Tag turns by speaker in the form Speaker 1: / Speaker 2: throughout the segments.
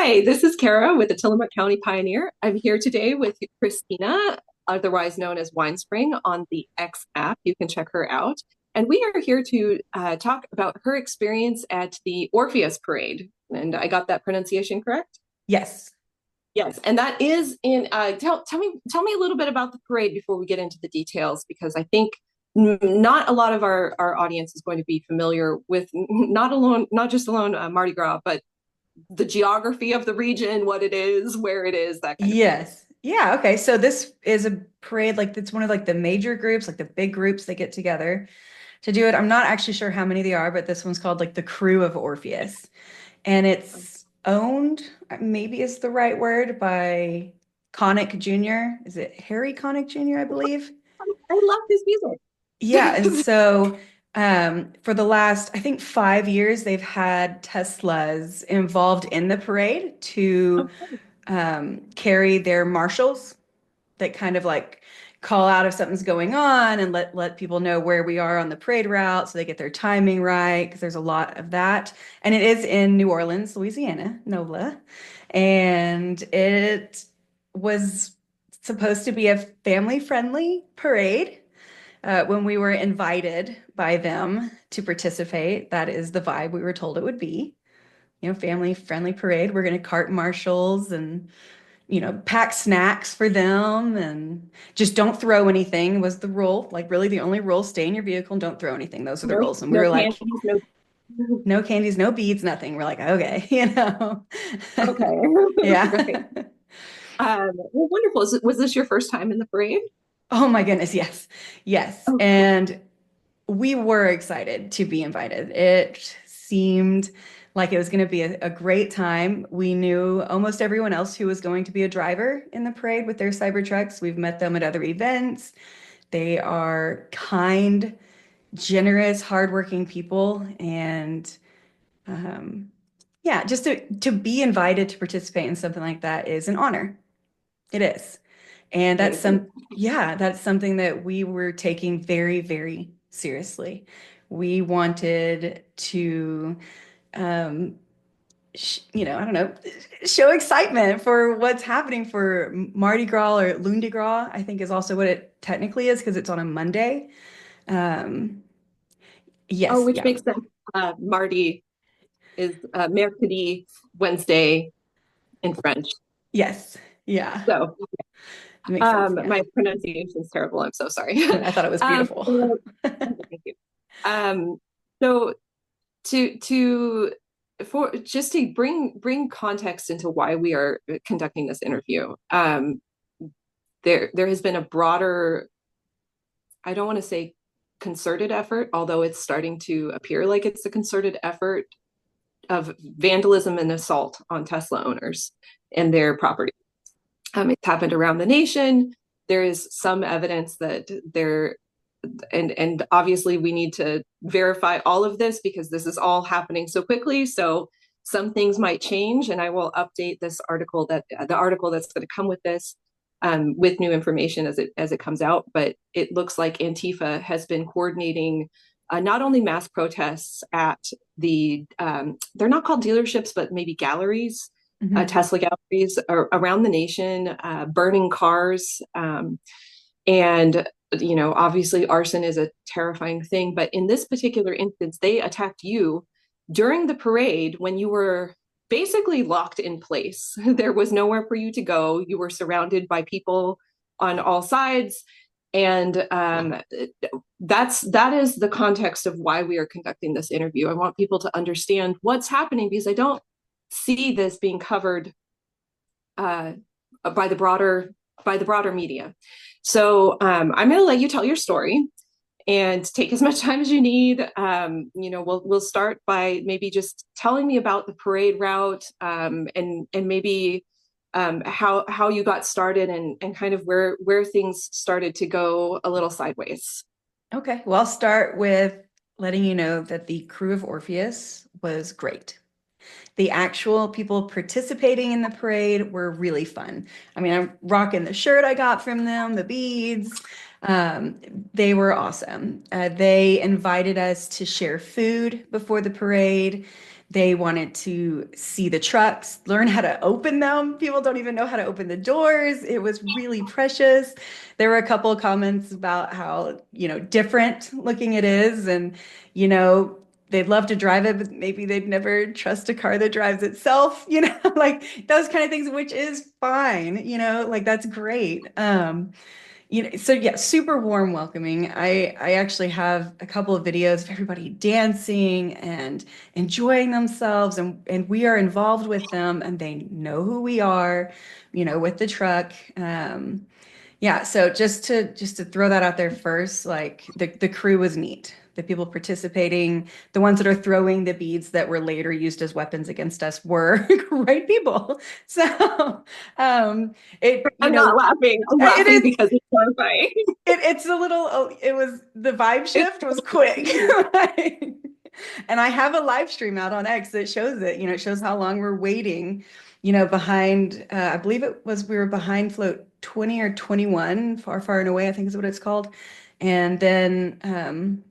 Speaker 1: Hi, this is Kara with the Tillamook County Pioneer. I'm here today with Christina, otherwise known as Winespring, on the X app. You can check her out. And we are here to talk about her experience at the Orpheus Parade. And I got that pronunciation correct?
Speaker 2: Yes.
Speaker 1: Yes, and that is in. Tell me a little bit about the parade before we get into the details, because I think not a lot of our audience is going to be familiar with not just alone Mardi Gras, but the geography of the region, what it is, where it is, that kind of thing.
Speaker 2: Yes. Yeah. Okay. So this is a parade, like it's one of like the major groups, like the big groups that get together to do it. I'm not actually sure how many they are, but this one's called like the Crew of Orpheus. And it's owned, maybe is the right word, by Connick Jr. Is it Harry Connick Jr., I believe?
Speaker 1: I love his
Speaker 2: Yeah, and
Speaker 1: music.
Speaker 2: so for the last, I think 5 years, they've had Teslas involved in the parade to carry their marshals that kind of like call out if something's going on and let people know where we are on the parade route so they get their timing right because there's a lot of that. And it is in New Orleans, Louisiana, NOLA. And it was supposed to be a family-friendly parade. When we were invited by them to participate, that is the vibe we were told it would be. Family friendly parade. We're going to cart marshals and pack snacks for them and just don't throw anything was the rule. Like really the only rule, stay in your vehicle and don't throw anything. Those are the
Speaker 1: No,
Speaker 2: rules. And we
Speaker 1: no
Speaker 2: were like,
Speaker 1: candies, no.
Speaker 2: no candies, no beads, nothing. We're like, okay,
Speaker 1: Okay,
Speaker 2: Yeah.
Speaker 1: right. Well, wonderful. Was this your first time in the parade?
Speaker 2: Oh my goodness, yes. Yes.
Speaker 1: Oh,
Speaker 2: And we were excited to be invited. It seemed like it was going to be a great time. We knew almost everyone else who was going to be a driver in the parade with their Cybertrucks. We've met them at other events. They are kind, generous, hardworking people. And um, yeah, just to be invited to participate in something like that is an honor. It is. And
Speaker 1: I
Speaker 2: that's
Speaker 1: agree.
Speaker 2: yeah, that's something that we were taking very, very seriously. We wanted to, um, I don't know, show excitement for what's happening for Mardi Gras or Lundi Gras, I think is also what it technically is because it's on a Monday. Um,
Speaker 1: Oh,
Speaker 2: yes,
Speaker 1: which
Speaker 2: yeah,
Speaker 1: makes sense. Marty is mercredi, Wednesday in French.
Speaker 2: yes, yeah,
Speaker 1: So,
Speaker 2: it makes sense. Yeah,
Speaker 1: my pronunciation is terrible. I'm so sorry.
Speaker 2: I thought it was beautiful.
Speaker 1: So, thank you. Um, so to for just to bring context into why we are conducting this interview, there has been a broader, I don't want to say concerted effort, although it's starting to appear like it's a concerted effort of vandalism and assault on Tesla owners and their property. It's happened around the nation. There is some evidence that there, and obviously we need to verify all of this because this is all happening so quickly. So some things might change, and I will update this article that the article that's going to come with this with new information as it comes out. But it looks like Antifa has been coordinating not only mass protests at they're not called dealerships, but maybe galleries,
Speaker 2: Mhm.
Speaker 1: Tesla galleries around the nation, burning cars. And obviously arson is a terrifying thing, but in this particular instance they attacked you during the parade when you were basically locked in place. There was nowhere for you to go. You were surrounded by people on all sides, and that is the context of why we are conducting this interview. I want people to understand what's happening because I don't see this being covered uh, by the broader media. So I'm going to let you tell your story and take as much time as you need. We'll start by maybe just telling me about the parade route, and maybe how you got started, and kind of where things started to go a little sideways.
Speaker 2: Okay, well, I'll start with letting you know that the Crew of Orpheus was great. The actual people participating in the parade were really fun. I mean, I'm rocking the shirt I got from them, the beads. Um, they were awesome. They invited us to share food before the parade. They wanted to see the trucks, learn how to open them. People don't even know how to open the doors. It was really precious. There were a couple of comments about how, different looking it is. And, they'd love to drive it, but maybe they'd never trust a car that drives itself, like those kind of things, which is fine, like that's great. So yeah, super warm welcoming. I actually have a couple of videos of everybody dancing and enjoying themselves, and we are involved with them, and they know who we are, with the truck. Yeah, so just to throw that out there first, like the crew was neat. The people participating, the ones that are throwing the beads that were later used as weapons against us were great people. So it,
Speaker 1: I'm not laughing. I'm
Speaker 2: it
Speaker 1: laughing
Speaker 2: is.
Speaker 1: because it's horrifying.
Speaker 2: It's a little, it was, the vibe
Speaker 1: It's
Speaker 2: shift was quick. Right? And I have a live stream out on X that shows it, it shows how long we're waiting, behind, I believe we were behind float 20 or 21, far, far and away, I think is what it's called. And then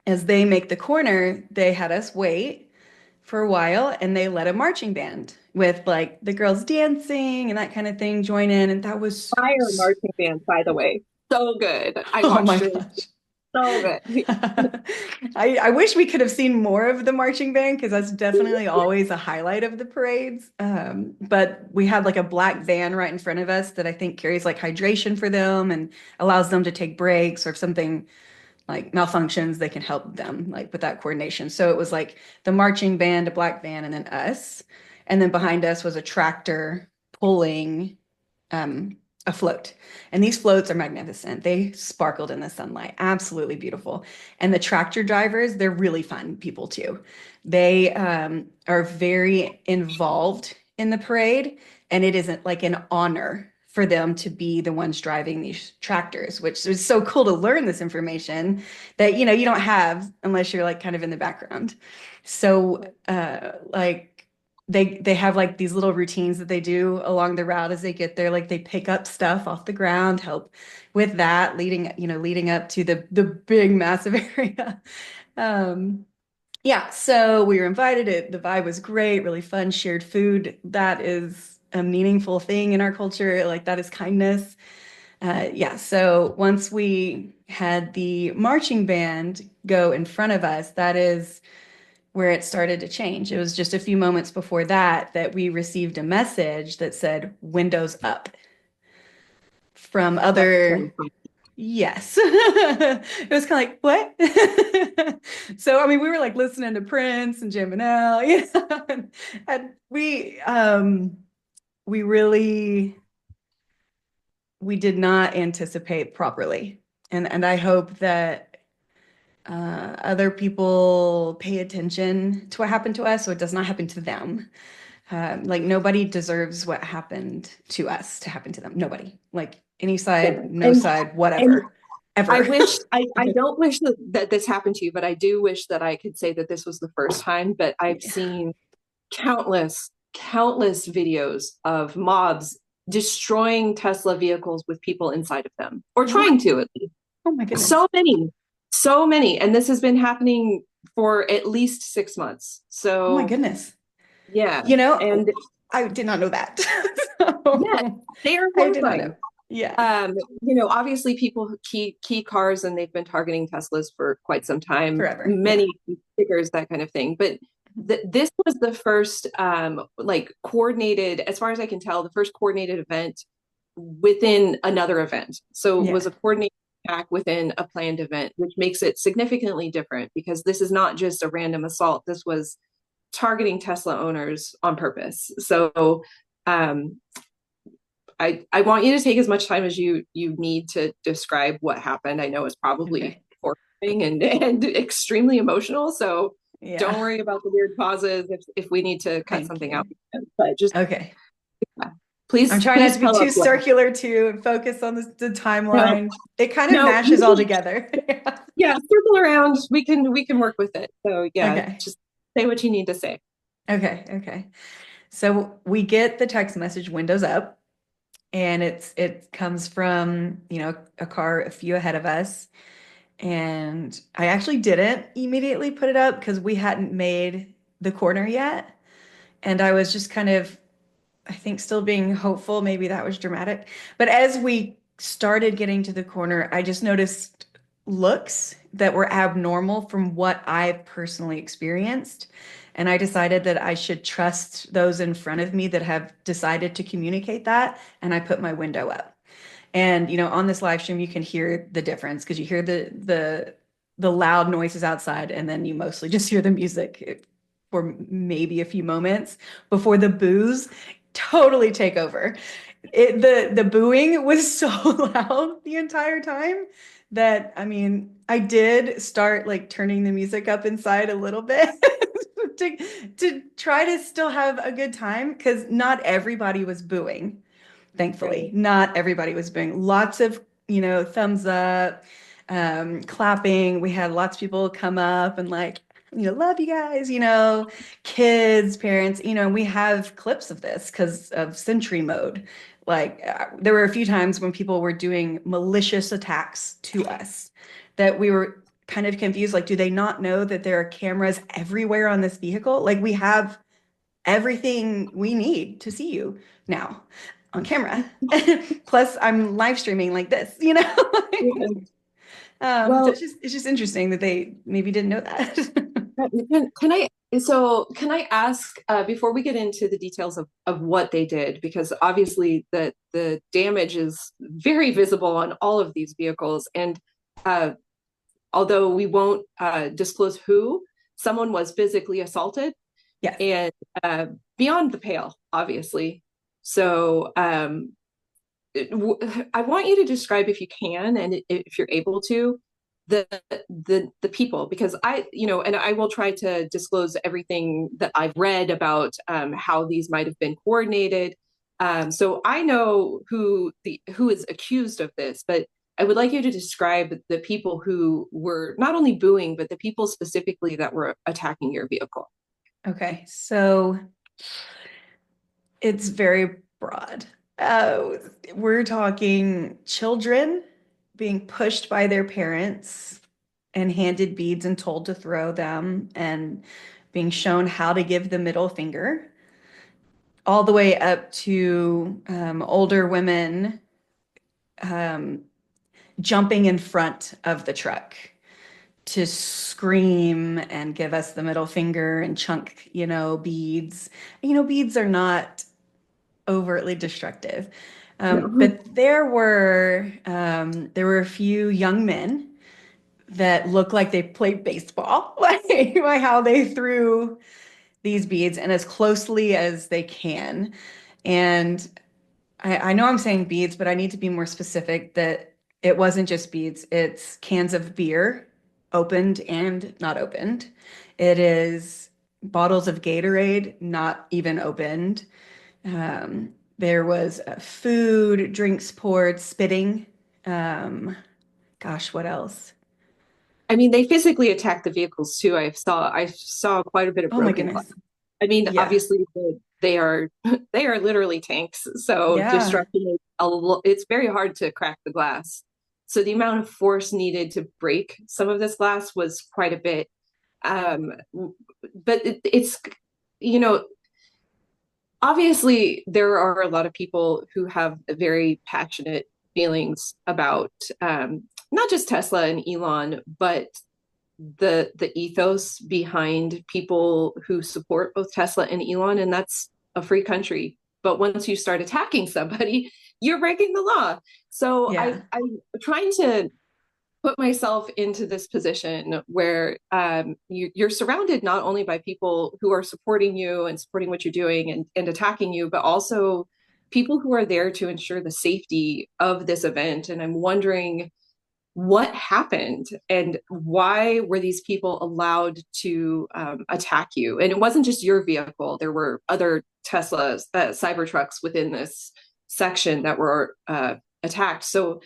Speaker 2: as they make the corner, they had us wait for a while and they let a marching band with like the girls dancing and that kind of thing join in. And that was,
Speaker 1: fire marching band, by the way. So good. I
Speaker 2: oh my
Speaker 1: watched it.
Speaker 2: gosh.
Speaker 1: So good.
Speaker 2: I wish we could have seen more of the marching band because that's definitely always a highlight of the parades. But we had like a black van right in front of us that I think carries like hydration for them and allows them to take breaks, or if something like malfunctions, they can help them like with that coordination. So it was like the marching band, a black van, and then us. And then behind us was a tractor pulling um, a float. And these floats are magnificent. They sparkled in the sunlight, absolutely beautiful. And the tractor drivers, they're really fun people too. They are very involved in the parade, and it isn't like an honor for them to be the ones driving these tractors, which is so cool to learn this information that you don't have unless you're like kind of in the background. So like they have like these little routines that they do along the route as they get there. Like they pick up stuff off the ground, help with that, leading up to the big massive area. Um, yeah, so we were invited. The vibe was great, really fun, shared food. That is a meaningful thing in our culture. Like that is kindness. Yeah, so once we had the marching band go in front of us, that is where it started to change. It was just a few moments before that we received a message that said "Windows up" from
Speaker 1: That's
Speaker 2: other.
Speaker 1: terrifying.
Speaker 2: Yes. It was kind of like, what? So, I mean, we were like listening to Prince and Jim and Al, and we really, we did not anticipate properly. And I hope that other people pay attention to what happened to us so it does not happen to them. Like nobody deserves what happened to us to happen to them. Nobody. Like any
Speaker 1: Yeah.
Speaker 2: side, no side,
Speaker 1: And
Speaker 2: whatever,
Speaker 1: I
Speaker 2: ever.
Speaker 1: wish I don't wish that this happened to you, but I do wish that I could say that this was the first time. But I've
Speaker 2: Yeah.
Speaker 1: seen countless videos of mobs destroying Tesla vehicles with people inside of them, or trying
Speaker 2: What?
Speaker 1: to at least.
Speaker 2: Oh my goodness.
Speaker 1: So many, and this has been happening for at least 6 months.
Speaker 2: Oh my
Speaker 1: So
Speaker 2: goodness.
Speaker 1: yeah,
Speaker 2: You know,
Speaker 1: and
Speaker 2: I did not know that.
Speaker 1: yeah,
Speaker 2: So,
Speaker 1: they are
Speaker 2: I did not know.
Speaker 1: horrifying.
Speaker 2: Yeah.
Speaker 1: Obviously people key cars, and they've been targeting Teslas for quite some time,
Speaker 2: Forever. Yeah.
Speaker 1: many stickers, that kind of thing. But this was the first like coordinated, as far as I can tell, the first coordinated event within another event. So it
Speaker 2: Yeah.
Speaker 1: was a coordinated attack within a planned event, which makes it significantly different because this is not just a random assault. This was targeting Tesla owners on purpose. So um, I want you to take as much time as you need to describe what happened. I know it's probably
Speaker 2: Okay.
Speaker 1: horrifying and extremely emotional. So
Speaker 2: Yeah.
Speaker 1: don't worry about the weird pauses if we need to cut
Speaker 2: Thank
Speaker 1: something
Speaker 2: you.
Speaker 1: out. But just
Speaker 2: Okay. I'm trying not
Speaker 1: please
Speaker 2: to be
Speaker 1: tell us
Speaker 2: too
Speaker 1: what
Speaker 2: circular too and focus on the
Speaker 1: happened.
Speaker 2: timeline. It kind of
Speaker 1: No,
Speaker 2: mashes all together.
Speaker 1: yeah, circle around. We can work with it. So yeah,
Speaker 2: Okay.
Speaker 1: just say what you need to say.
Speaker 2: Okay. Okay. So we get the text message windows up, and it comes from, a car a few ahead of us. And I actually didn't immediately put it up because we hadn't made the corner yet. And I was just kind of, I think, still being hopeful. Maybe that was dramatic. But as we started getting to the corner, I just noticed looks that were abnormal from what I've personally experienced. And I decided that I should trust those in front of me that have decided to communicate that. And I put my window up. And on this live stream, you can hear the difference because you hear the loud noises outside, and then you mostly just hear the music for maybe a few moments before the boos totally take over. The booing was so loud the entire time that I mean, I did start like turning the music up inside a little bit to to try to still have a good time because not everybody was booing. Thankfully,
Speaker 1: Right.
Speaker 2: not everybody was doing lots of, thumbs up, clapping. We had lots of people come up and like, love you guys, kids, parents, and we have clips of this because of Sentry mode. Like, there were a few times when people were doing malicious attacks to us that we were kind of confused. Like, do they not know that there are cameras everywhere on this vehicle? Like, we have everything we need to see you now on camera. Plus, I'm live streaming like this.
Speaker 1: Yeah.
Speaker 2: So
Speaker 1: Well,
Speaker 2: it's just interesting that they maybe didn't know that.
Speaker 1: can I ask before we get into the details of what they did, because obviously the damage is very visible on all of these vehicles, and uh, although we won't disclose who, someone was physically assaulted
Speaker 2: Yes.
Speaker 1: and beyond the pale, obviously. So I want you to describe, if you can, and if you're able to, the the people, because and I will try to disclose everything that I've read about how these might have been coordinated. So I know who is accused of this, but I would like you to describe the people who were not only booing, but the people specifically that were attacking your vehicle.
Speaker 2: Okay. So it's very broad. Uh, we're talking children being pushed by their parents and handed beads and told to throw them and being shown how to give the middle finger, all the way up to older women um, jumping in front of the truck to scream and give us the middle finger and chunk, beads. Beads are not overtly destructive.
Speaker 1: No.
Speaker 2: But there were a few young men that looked like they played baseball, like by how they threw these beads and as closely as they can. And I know I'm saying beads, but I need to be more specific that it wasn't just beads. It's cans of beer, opened and not opened. It is bottles of Gatorade, not even opened. There was food, drinks poured, spitting. Um, Gosh, what else?
Speaker 1: I mean, they physically attacked the vehicles too. I saw quite a bit of
Speaker 2: Oh my
Speaker 1: broken glass.
Speaker 2: goodness.
Speaker 1: I mean,
Speaker 2: Yeah.
Speaker 1: obviously they are they are literally tanks. So
Speaker 2: Yeah.
Speaker 1: destruction is it's very hard to crack the glass. So the amount of force needed to break some of this glass was quite a bit. Um, but it's you know obviously there are a lot of people who have very passionate feelings about not just Tesla and Elon, but the ethos behind people who support both Tesla and Elon, and that's a free country. But once you start attacking somebody, you're breaking the law. So
Speaker 2: Yeah.
Speaker 1: I'm trying to put myself into this position where you're surrounded not only by people who are supporting you and supporting what you're doing and attacking you, but also people who are there to ensure the safety of this event. And I'm wondering what happened and why were these people allowed to attack you? And it wasn't just your vehicle. There were other Teslas, Cybertrucks within this section that were attacked. So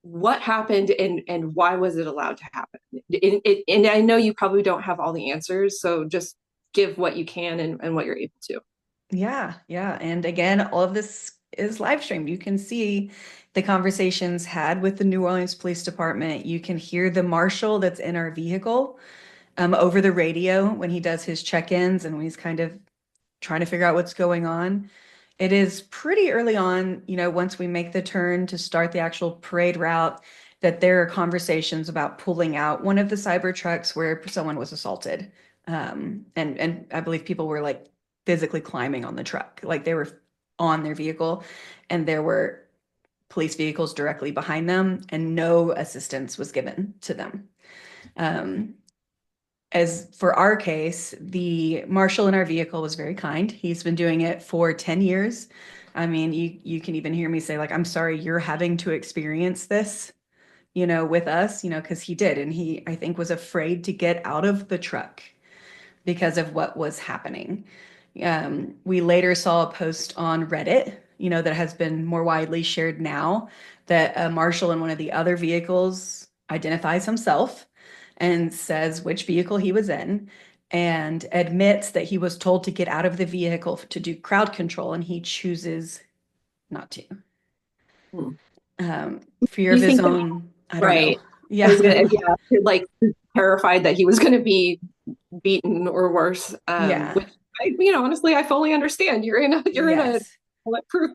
Speaker 1: what happened and why was it allowed to happen? And I know you probably don't have all the answers, so just give what you can and what you're able to.
Speaker 2: Yeah. Yeah. And again, all of this is live streamed. You can see the conversations had with the New Orleans Police Department. You can hear the marshal that's in our vehicle. over the radio when he does his check-ins and when he's kind of trying to figure out what's going on. It is pretty early on, once we make the turn to start the actual parade route, that there are conversations about pulling out one of the Cybertrucks where someone was assaulted. And I believe people were like physically climbing on the truck, like they were on their vehicle, and there were police vehicles directly behind them, and no assistance was given to them. Um, as for our case, the marshal in our vehicle was very kind. He's been doing it for 10 years. I mean, you can even hear me say, like, I'm sorry you're having to experience this, with us, because he did. And he, I think, was afraid to get out of the truck because of what was happening. We later saw a post on Reddit, that has been more widely shared now, that a marshal in one of the other vehicles identifies himself and says which vehicle he was in and admits that he was told to get out of the vehicle to do crowd control, and he chooses not to.
Speaker 1: Hmm.
Speaker 2: Fear
Speaker 1: Do
Speaker 2: of
Speaker 1: you
Speaker 2: his
Speaker 1: think
Speaker 2: own, I don't know.
Speaker 1: right? I was
Speaker 2: Yeah.
Speaker 1: gonna, yeah, like terrified that he was gonna be beaten or worse.
Speaker 2: Yeah.
Speaker 1: Which honestly, I fully understand. You're in a
Speaker 2: Yes.
Speaker 1: bulletproof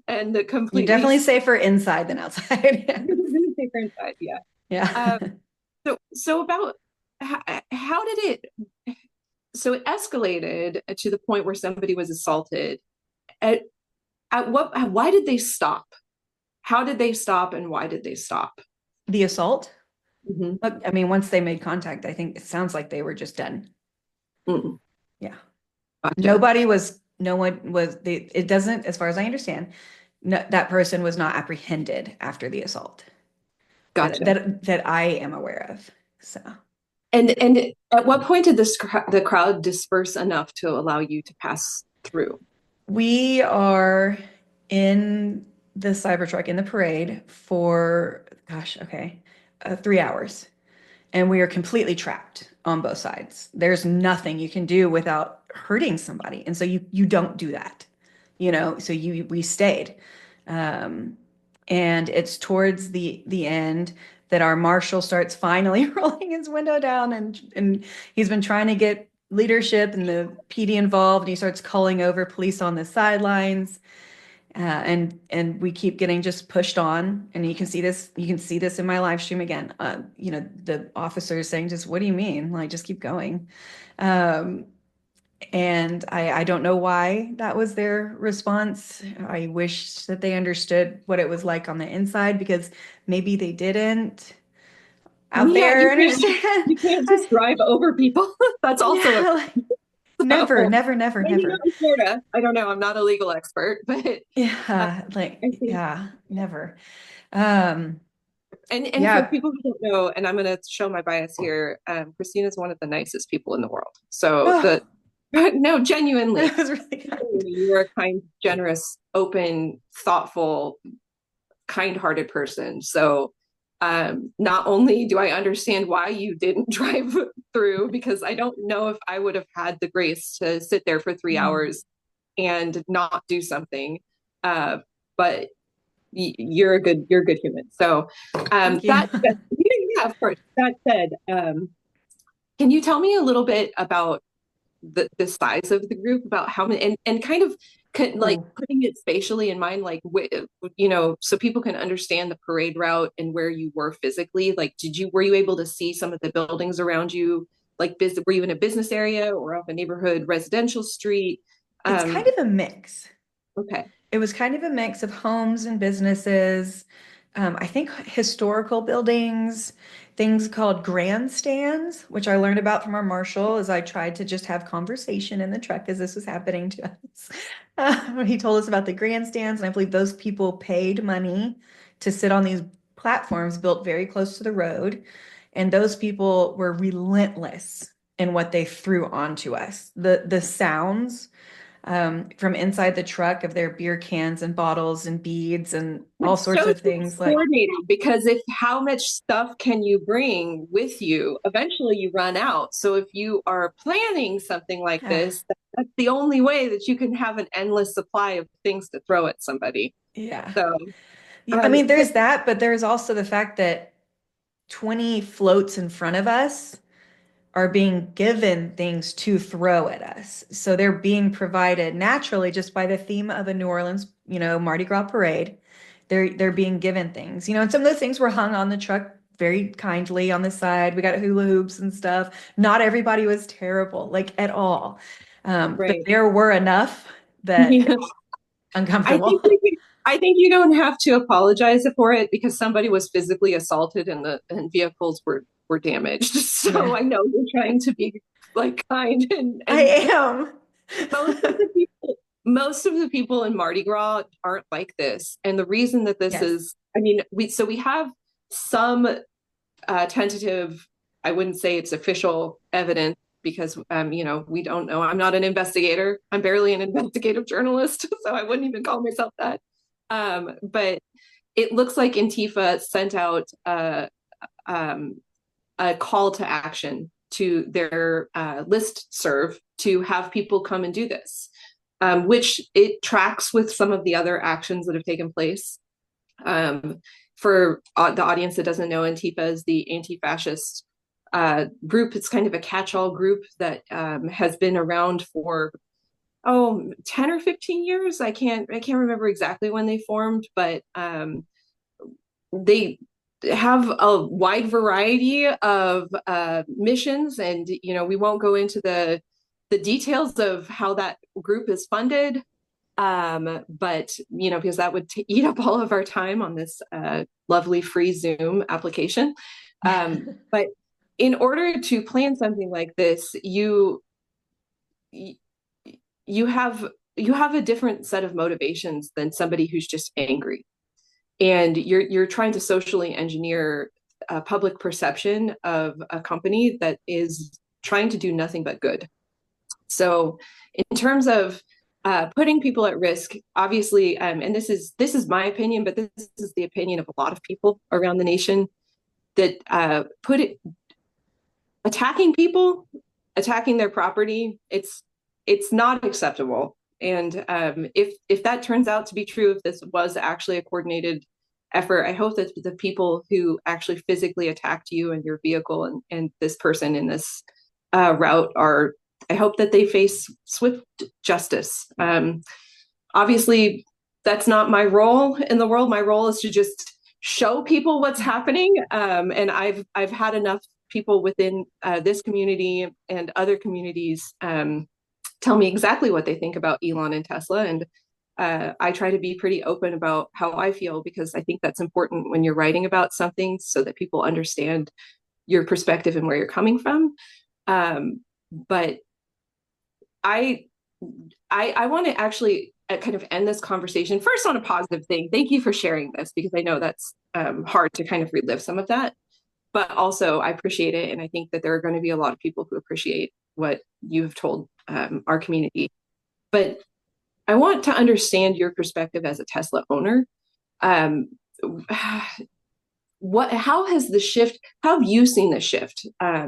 Speaker 1: and a
Speaker 2: You're
Speaker 1: completely
Speaker 2: definitely safer inside than outside. Yes.
Speaker 1: different side. Yeah.
Speaker 2: Yeah.
Speaker 1: Um, so about how did it? So it escalated to the point where somebody was assaulted. At at what? Why did they stop? How did they stop, and why did they stop?
Speaker 2: The assault?
Speaker 1: Mm-hmm.
Speaker 2: Look, I mean, once they made contact, I think it sounds like they were just done.
Speaker 1: Mm-hmm.
Speaker 2: Yeah.
Speaker 1: Gotcha.
Speaker 2: No one was, it doesn't, as far as I understand, no, that person was not apprehended after the assault that
Speaker 1: Gotcha.
Speaker 2: that I am aware of. So
Speaker 1: And at what point did the crowd disperse enough to allow you to pass through?
Speaker 2: we are in the Cybertruck in the parade for, gosh, okay, 3 hours. And we are completely trapped on both sides. There's nothing you can do without hurting somebody. And so you don't do that. So we stayed. Um, and it's towards the end that our marshal starts finally rolling his window down, and he's been trying to get leadership and the PD involved, and he starts calling over police on the sidelines. And we keep getting just pushed on, and you can see this in my live stream again. The officers saying, just, what do you mean? Like, just keep going. Um, and I don't know why that was their response. I wish that they understood what it was like on the inside, because maybe they didn't out
Speaker 1: Yeah,
Speaker 2: there understand.
Speaker 1: you can't just drive over people. That's also a
Speaker 2: Yeah, like, never,
Speaker 1: so
Speaker 2: never, never,
Speaker 1: maybe not
Speaker 2: never.
Speaker 1: in Florida. I don't know. I'm not a legal expert, but uh,
Speaker 2: Yeah, like,
Speaker 1: I think
Speaker 2: yeah, never. Um,
Speaker 1: and for
Speaker 2: yeah.
Speaker 1: people who don't know, and I'm going to show my bias here, Christina is one of the nicest people in the world. So
Speaker 2: Oh,
Speaker 1: no, genuinely,
Speaker 2: that was really kind.
Speaker 1: you're a kind, generous, open, thoughtful, kind-hearted person. So not only do I understand why you didn't drive through, because I don't know if I would have had the grace to sit there for 3 hours and not do something. Uh, but you're a good human. So
Speaker 2: Thank you.
Speaker 1: that yeah, of course. That said, can you tell me a little bit about the size of the group, about how many, and kind of like
Speaker 2: Oh,
Speaker 1: putting it spatially in mind, like so people can understand the parade route and where you were physically. Like, were you able to see some of the buildings around you? Like, were you in a business area or off a neighborhood residential street?
Speaker 2: it's kind
Speaker 1: Um,
Speaker 2: of a mix.
Speaker 1: okay.
Speaker 2: It was kind of a mix of homes and businesses. I think historical buildings, things called grandstands, which I learned about from our marshal as I tried to just have conversation in the truck as this was happening to us. He told us about the grandstands, and I believe those people paid money to sit on these platforms built very close to the road. And those people were relentless in what they threw onto us. The sounds from inside the truck of their beer cans and bottles and beads and all
Speaker 1: Which
Speaker 2: sorts
Speaker 1: shows
Speaker 2: of
Speaker 1: it's
Speaker 2: things, like,
Speaker 1: coordinated, because if how much stuff can you bring with you? Eventually you run out. So if you are planning something like
Speaker 2: yeah,
Speaker 1: this, that's the only way that you can have an endless supply of things to throw at somebody.
Speaker 2: yeah.
Speaker 1: So
Speaker 2: Yeah, I mean,
Speaker 1: but
Speaker 2: there's that, but there's also the fact that 20 floats in front of us are being given things to throw at us. So they're being provided naturally just by the theme of a New Orleans, Mardi Gras parade. They're being given things, and some of those things were hung on the truck very kindly on the side. We got hula hoops and stuff. Not everybody was terrible, like at all. But
Speaker 1: Right.
Speaker 2: there were enough that
Speaker 1: Yeah. I think
Speaker 2: uncomfortable.
Speaker 1: we can, I think you don't have to apologize for it because somebody was physically assaulted and the and vehicles were damaged. So
Speaker 2: Yeah,
Speaker 1: I know you're trying to be like kind
Speaker 2: I
Speaker 1: and
Speaker 2: am.
Speaker 1: most of the people most of the people in Mardi Gras aren't like this. And the reason that this
Speaker 2: Yes.
Speaker 1: is, I mean, we have some tentative, I wouldn't say it's official evidence because we don't know. I'm not an investigator. I'm barely an investigative journalist, so I wouldn't even call myself that. But it looks like Antifa sent out um, a call to action to their list serve to have people come and do this, which it tracks with some of the other actions that have taken place. For the audience that doesn't know, Antifa is the anti-fascist group. It's kind of a catch-all group that has been around for 10 or 15 years. I can't remember exactly when they formed, but they have a wide variety of missions, and we won't go into the details of how that group is funded, but because that would eat up all of our time on this lovely free Zoom application. But in order to plan something like this, you have you have a different set of motivations than somebody who's just angry, and you're trying to socially engineer a public perception of a company that is trying to do nothing but good. So, in terms of putting people at risk, obviously, and this is my opinion, but this is the opinion of a lot of people around the nation that put it attacking people, attacking their property. It's not acceptable. And if that turns out to be true, if this was actually a coordinated effort, I hope that the people who actually physically attacked you and your vehicle and this person in this route are, I hope that they face swift justice. Obviously, that's not my role in the world. My role is to just show people what's happening. And I've had enough people within this community and other communities tell me exactly what they think about Elon and Tesla. And I try to be pretty open about how I feel because I think that's important when you're writing about something so that people understand your perspective and where you're coming from. But I I want to actually kind of end this conversation first on a positive thing. Thank you for sharing this because I know that's hard to kind of relive some of that. But also, I appreciate it, and I think that there are going to be a lot of people who appreciate what you have told our community. But I want to understand your perspective as a Tesla owner. Um, how has the shift, how have you seen the shift? I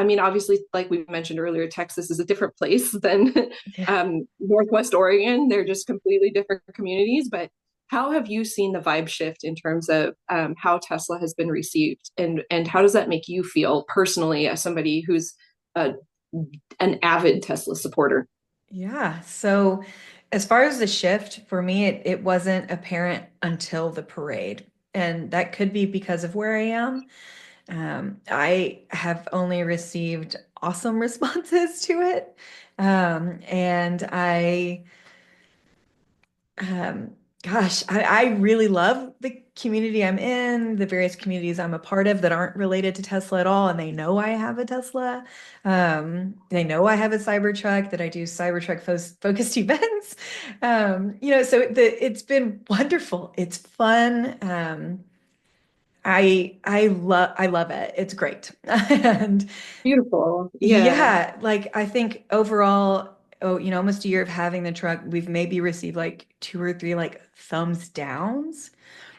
Speaker 1: mean, obviously, like we mentioned earlier, Texas is a different place than
Speaker 2: Yeah.
Speaker 1: Northwest Oregon. They're just completely different communities. But how have you seen the vibe shift in terms of how Tesla has been received, and how does that make you feel personally as somebody who's a, an avid Tesla supporter?
Speaker 2: Yeah. So as far as the shift, for me, it wasn't apparent until the parade. And that could be because of where I am. I have only received awesome responses to it. And um, gosh, I really love the community I'm in, the various communities I'm a part of that aren't related to Tesla at all, and they know I have a Tesla. They know I have a Cybertruck, that I do Cybertruck focused events. So it's been wonderful. It's fun. I love it. It's great. And
Speaker 1: Beautiful. Yeah.
Speaker 2: yeah, like I think overall, almost a year of having the truck, we've maybe received like two or three like thumbs downs,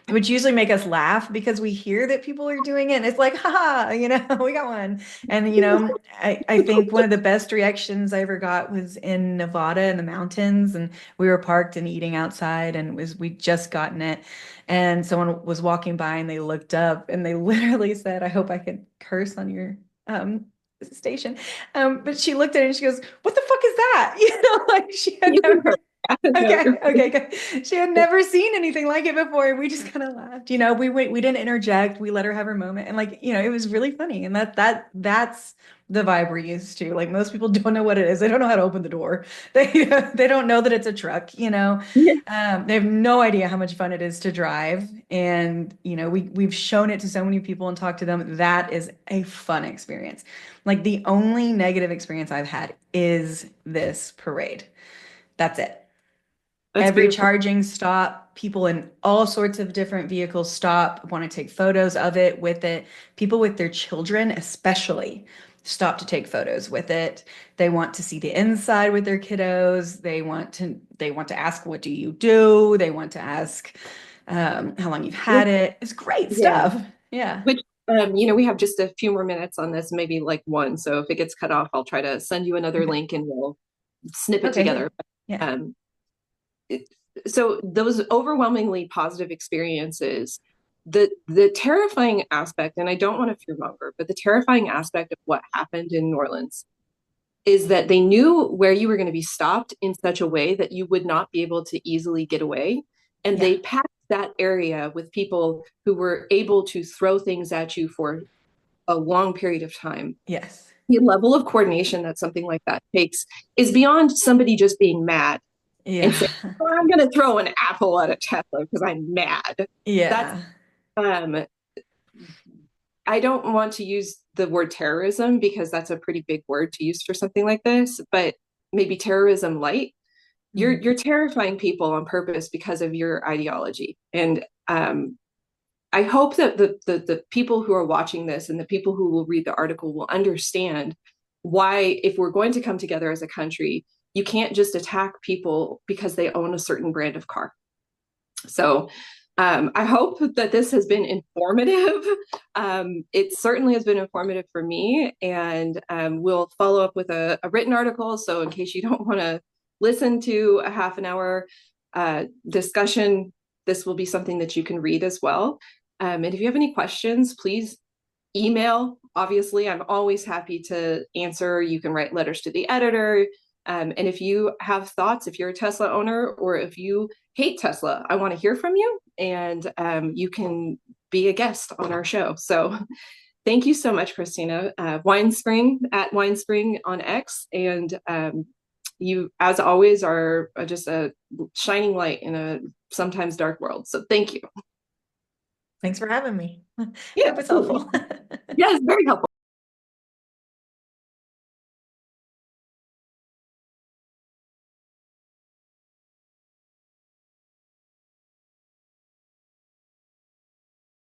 Speaker 2: which usually make us laugh because we hear that people are doing it and it's like, haha, we got one. And I think one of the best reactions I ever got was in Nevada in the mountains, and we were parked and eating outside, and we just gotten it. And someone was walking by and they looked up and they literally said, I hope I could curse on your station. But she looked at it and she goes, "What the fuck is that?" Like she had
Speaker 1: You can
Speaker 2: never.
Speaker 1: go. No,
Speaker 2: Okay,
Speaker 1: you're
Speaker 2: okay, good. She had never seen anything like it before, and we just kind of laughed. We didn't interject. We let her have her moment, and like, it was really funny. And that's the vibe we're used to. Like most people don't know what it is. They don't know how to open the door. They don't know that it's a truck.
Speaker 1: fine.
Speaker 2: They have no idea how much fun it is to drive. And we've shown it to so many people and talked to them. That is a fun experience. Like the only negative experience I've had is this parade. That's it.
Speaker 1: That's
Speaker 2: Every
Speaker 1: beautiful.
Speaker 2: charging stop, people in all sorts of different vehicles stop, want to take photos of it, with it. People with their children, especially, stop to take photos with it. They want to see the inside with their kiddos. They want to ask, what do you do? They want to ask how long you've had it. It's great
Speaker 1: Yeah.
Speaker 2: stuff. Yeah.
Speaker 1: Which, we have just a few more minutes on this, maybe like one. So if it gets cut off, I'll try to send you another
Speaker 2: Okay.
Speaker 1: link and we'll snip it
Speaker 2: Okay.
Speaker 1: together.
Speaker 2: Yeah.
Speaker 1: Um, it, so those overwhelmingly positive experiences, the terrifying aspect, and I don't want to fearmonger, but the terrifying aspect of what happened in New Orleans is that they knew where you were going to be stopped in such a way that you would not be able to easily get away. And
Speaker 2: Yeah.
Speaker 1: they packed that area with people who were able to throw things at you for a long period of time.
Speaker 2: Yes.
Speaker 1: The level of coordination that something like that takes is beyond somebody just being mad and saying,
Speaker 2: Yeah.
Speaker 1: oh, I'm going to throw an apple at a Tesla because I'm mad. That's,
Speaker 2: Yeah.
Speaker 1: um, I don't want to use the word terrorism because that's a pretty big word to use for something like this, but maybe terrorism light. You're
Speaker 2: Mhm.
Speaker 1: terrifying people on purpose because of your ideology. And I hope that the people who are watching this and the people who will read the article will understand why, if we're going to come together as a country, you can't just attack people because they own a certain brand of car. So I hope that this has been informative. It certainly has been informative for me, and we'll follow up with a written article. So in case you don't want to listen to a half an hour discussion, this will be something that you can read as well. And if you have any questions, please email. Obviously, I'm always happy to answer. You can write letters to the editor. And if you have thoughts, if you're a Tesla owner or if you hate Tesla, I want to hear from you. And you can be a guest on our show. So thank you so much, Christina. Winespring at Winespring on X. And you, as always, are just a shining light in a sometimes dark world. So thank you.
Speaker 2: Thanks for having me. I
Speaker 1: Yeah,
Speaker 2: hope it's
Speaker 1: absolutely.
Speaker 2: helpful.
Speaker 1: Yes, very helpful.